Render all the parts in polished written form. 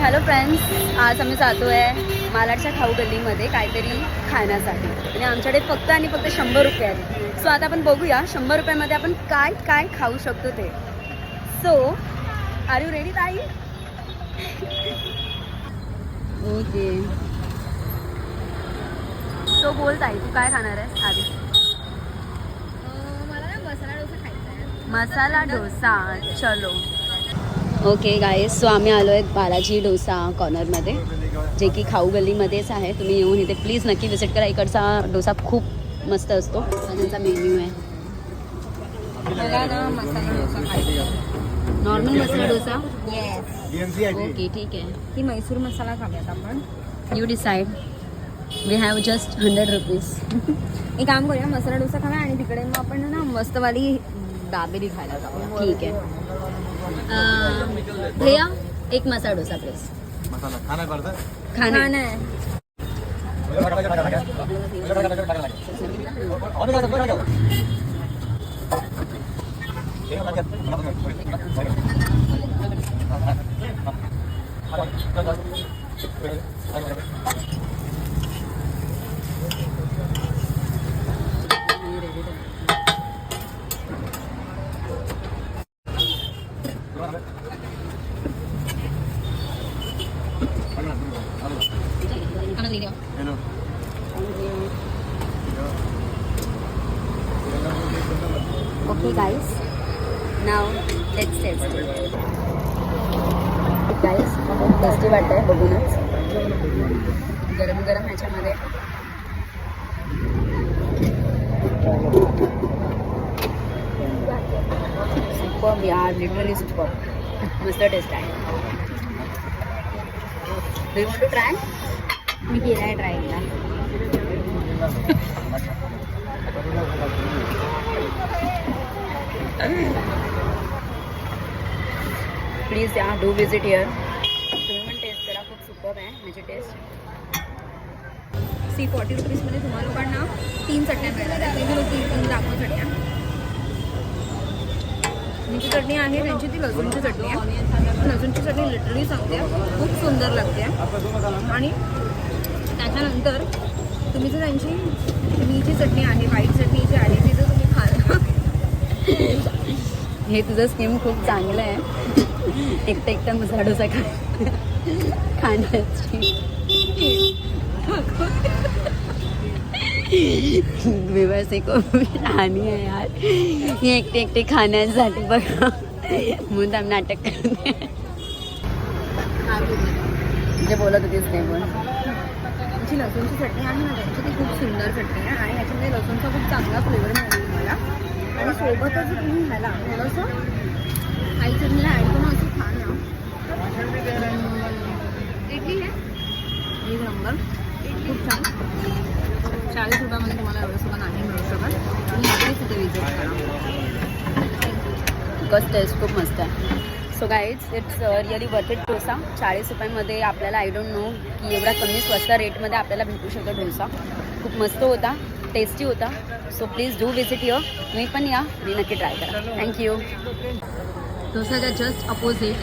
Hello friends, आज आम्ही जातो आहे मालाडच्या खाऊ गल्लीमध्ये काहीतरी खाण्यासाठी आणि आमच्याकडे फक्त आणि फक्त 100 रुपये आहेत. सो आता आपण बघूया 100 रुपयामध्ये आपण काय काय खाऊ शकतो ते. सो आर यू रेडी ताई? ओके, सो बोल ताई, तू काय खाणार आहेस आधी? मला ना मसाला डोसा खायचा आहे. मसाला डोसा, चलो. ओके गाईस, सो आम्ही आलो आहेत बालाजी डोसा कॉर्नरमध्ये, जे की खाऊ गल्लीमध्येच आहे. तुम्ही येऊन इथे प्लीज नक्की विजिट करा. इकडचा डोसा खूप मस्त असतो. हा त्यांचा मेन्यू आहे. मला ना मसाला डोसा खायचा आहे. Normal masala dosa. Yes. Okay, ठीक आहे. ती मैसूर मसाला खाऊयात आपण. You decide. We have just 100 rupees. एक काम करूया, मसाला डोसा खाऊया आणि तिकडे मग आपण ना मस्तवाली दाबेली खायला जाऊया. ठीक आहे. भैया एक मसाला डोसा प्लीज. मसाला खाना पड़ता है. खाना आहे. Hello. Okay guys, now let's taste it. Guys tasty वाटतंय बघूनच. गरम गरम ह्याच्यामध्ये सुपर यार, लिटरली सुपर. मस्त टेस्ट आहे. Do you want to try? मी केला आहे ट्राय केला. प्लीज या, डू विजिट हिअर. तुम्ही पण टेस्ट करा, खूप सुपर आहे म्हणजे टेस्ट. 40 रुपीजमध्ये तुम्हाला लोकांना 3 चटण्या मिळणार आहेत. तीन दाखव चटण्या. जी चटणी आहे त्यांची ती लसूणची चटणी आहे. लसूणची चटणी लिटरली सांगते खूप सुंदर लागते. आणि त्याच्यानंतर तुम्ही जर त्यांची ही जी चटणी आहे, व्हाईट चटणी जी आहे ती जर तुम्ही खाल. हे तुझं स्कीम खूप चांगलं आहे. एकटा मसाला डोसा खाण्याची. व्यवस्थित खूप राणी आहे यार. हे एकटे खाण्यासाठी बघा म्हणून आम्ही नाटक करते. जे बोलत होतीस ते बोल. जी लसूणची चटणी आहे ना त्यांची ती खूप सुंदर चटणी आहे आणि ह्याच्यामध्ये लसूणचा खूप चांगला फ्लेवर मिळेल मला. आणि सोबतच तुम्ही ह्याला थोडंसं आई चटणीला ॲड करून असं खा ना. इडली आहे 1 नंबर, खूप छान. 40 रुपयामध्ये तुम्हाला एवढं सुद्धा नाही मिळू शकत. तुम्ही नक्कीच तिथे विजिट करा. बिकॉज टेस्ट खूप मस्त आहे. So guys, it's really worth it dosa. 40 रुपयांमध्ये आपल्याला आय डोंट नो की एवढा कमी स्वस्त रेटमध्ये आपल्याला भेटू शकतो डोसा. खूप मस्त होता, टेस्टी होता. So please do visit here. तुम्ही पण या आणि नक्की ट्राय करा. थँक्यू. डोसाच्या जस्ट अपोजिट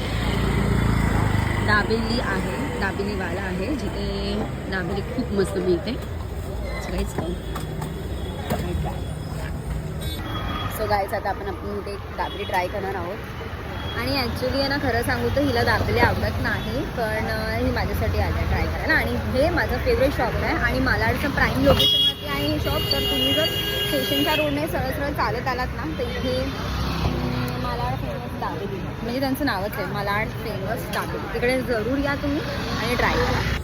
दाबेली आहे, दाबेलीवाला आहे, जिथे दाबेली खूप मस्त मिळते. सो गाईज, आता आपण इथे दाबेली ट्राय करणार आहोत. आणि ॲक्च्युली आहे ना, खरं सांगू तर हिला दाबेली आवडत नाही, पण ही माझ्यासाठी आलं ट्राय करायला. आणि हे माझं फेवरेट शॉप आहे आणि मालाडचं प्राईम लोकेशनवरती आहे हे शॉप. तर तुम्ही जर स्टेशनच्या रोडने सरळ सरळ चालत आलात ना, तर इथे मालाड फेमस दाबेली म्हणजे त्यांचं नावच आहे, मालाड फेमस दाबेली. तिकडे जरूर या तुम्ही आणि ट्राय करा.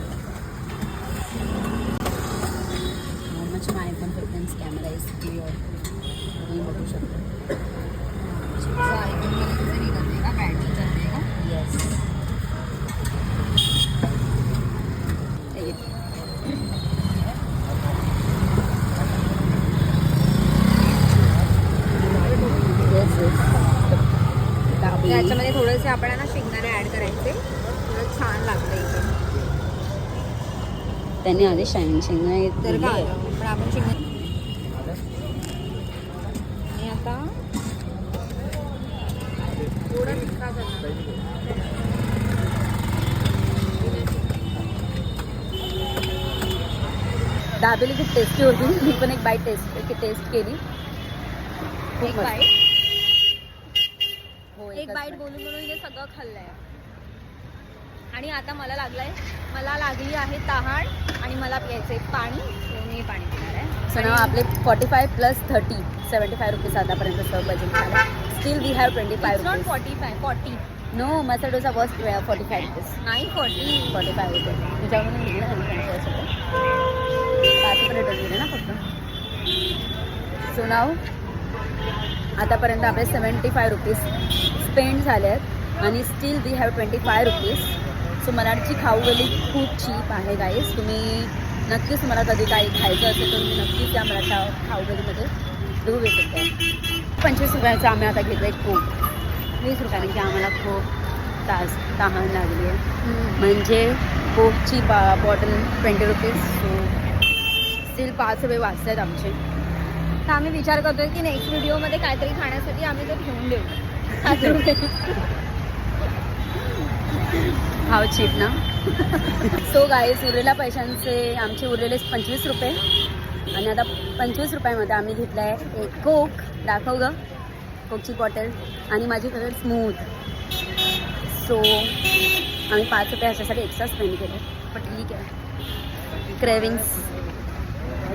माय पण प्रेफरन्स कॅमेरा इज क्लिअर, तुम्ही बघू शकता. का बॅटरी चालते का? येस. त्याच्यामध्ये थोडेसे आपण ना शेंगदाणे ॲड करायचे, थोडं छान लागतं इथे. त्यांनी आधी शेंगदाणे तर का पण आपण शेंगदाणे आणि आता थोडा तिखा करणार. दाबेली खूप टेस्टी होती. मी पण एक बाईट टेस्ट केली. खूप एक मस्त. बाईट हो, एक एकच बाईट bite. बोलून बोलून हे सगळं खाल्लंय आणि आता मला लागली आहे तहान आणि मला प्यायचंय पाणी. मी पाणी पिणार आहे. सो नाव आपले 45 प्लस 30 75 रुपीज आतापर्यंत सर्व बजेट झालं. Still we have 25 not rupees. 40 no masala dosa was 45 rupees. नाही 40. 45 रुपये तुझ्याकडून घेतलं ना 5 रुपये दिले ना फक्त. सो नाव आतापर्यंत आपले 75 रुपीज स्पेंड झाले आहेत आणि still we have 25 rupees. So मलाडची खाऊगली खूप चीप आहे गाईस. तुम्ही नक्कीच मला कधी काही खायचं असेल तर तुम्ही नक्कीच त्या मराठा खाऊगलीमध्ये घेऊ शकता. 25 रुपयाचं आम्ही आता घेतो एक कोक. 20 रुपयाने की आम्हाला खूप तहान लागली आहे. म्हणजे कोकची बॉटल 20 रुपीज. सो स्टील 5 रुपये वाचत आहेत आमचे. तर आम्ही विचार करतोय की नेक्स्ट व्हिडिओमध्ये काहीतरी खाण्यासाठी आम्ही ते घेऊन देऊ. 5 रुपये. हाव चीप ना. सो गाईस उरलेल्या पैशांचे आमचे उरलेले 25 रुपये आणि आता 25 रुपयामध्ये आम्ही घेतला आहे एक कोक. दाखव ग कोकची बॉटल आणि माझी कलर स्मूथ. सो आम्ही 5 रुपये ह्याच्यासाठी एक्स्ट्रा स्पेंड केले. पण ठीक आहे. क्रेविंग्स